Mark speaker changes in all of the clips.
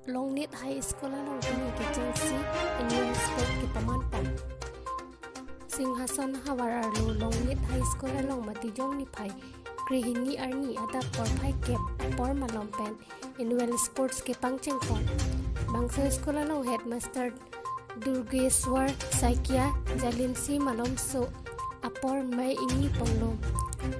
Speaker 1: Longnit High School long kini ke Chelsea annual sport ke pamantan Singhasan Hawararlo Longnit High School long matijong ni phai krihini arni ada por phai kep por malompen annual sports ke pangchengpon Bangsa School long headmaster Durgeswar Saikia Jalinsi Malomso apor mai ingi ponglom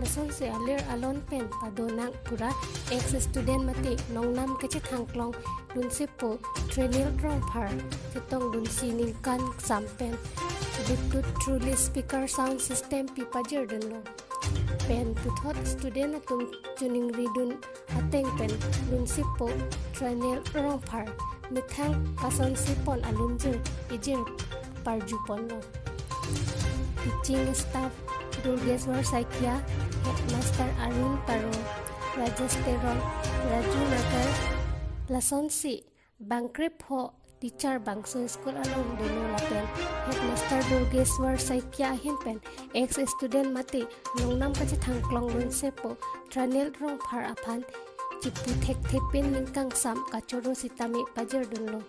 Speaker 1: Nason se alir alon pen padonang pura ex student mati nongnam kecik hangklong dunsipo trainil rong par kitong dunsi ningkan sampen bluetooth truly speaker sound system pipajer dunlo pen puthot student atung tuning ridun ateng pen dunsipo trainil rong par mithang kason sipon alunjir ijir parjupon no teaching staff Durgeswar Saikia, Headmaster Arun Taro, Rajesh Terong, Raju Nagar, Lasonsi, Bangkrip Ho, Teacher Bangso School along Dino Lapen, Headmaster Durgeswar Saikia Hinpen, ex-student Mati, Longnam Kacitang Klong Lun Sepo, Tranil Rong Par Apan, Cipu Tek Tepin Ningkang Sam, Kachoro Sitami Pajer Dunlo.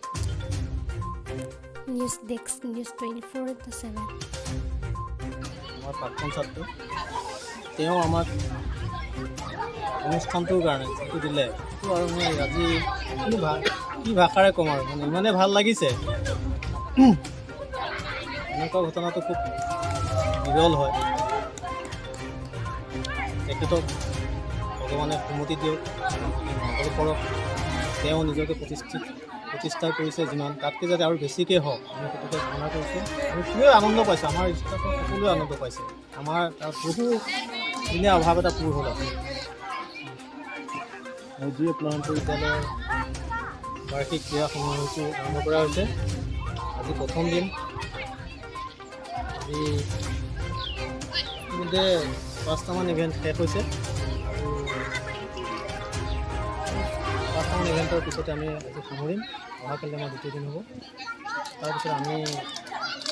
Speaker 1: News Desk, News 24/7.
Speaker 2: প্ৰাক্তন ছাত্ৰ তেওঁ আমাক অনুষ্ঠানটোৰ কাৰণে যিটো দিলে সেইটো আৰু মই আজি কি ভাষাৰে ক'ম আৰু মানে ইমানে ভাল লাগিছে এনেকুৱা ঘটনাটো খুব বিৰল হয় তেখেতক ভগৱানে সুমতি দিয়ক সকলো কৰক তেওঁ নিজকে প্ৰতিষ্ঠা কৰিছে যিমান তাতকৈ যাতে আৰু বেছিকৈ হওক আমি সেইটোকে কামনা কৰিছোঁ আৰু খুবেই আনন্দ পাইছোঁ আমাৰ ষ্টাফত সকলোৱে আনন্দ পাইছে আমাৰ তাত বহু দিনে অভাৱ এটা পূৰ হ'ল আৰু যি প্লানটো বিদ্যালয়ৰ বাৰ্ষিক ক্ৰীড়া সমাৰোহটো আৰম্ভ কৰা হৈছে আজি প্ৰথম দিন আজি ইতিমধ্যে 5টামান ইভেণ্ট শেষ হৈছে আৰু 5টামান ইভেণ্টৰ পিছতে আমি আজি সামৰিম অহাকালি আমাৰ দ্বিতীয় দিন হ'ব তাৰপিছত আমি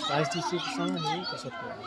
Speaker 2: প্ৰাইজ ডিষ্ট্ৰিবিউশ্যন সেই পাছত কৰিম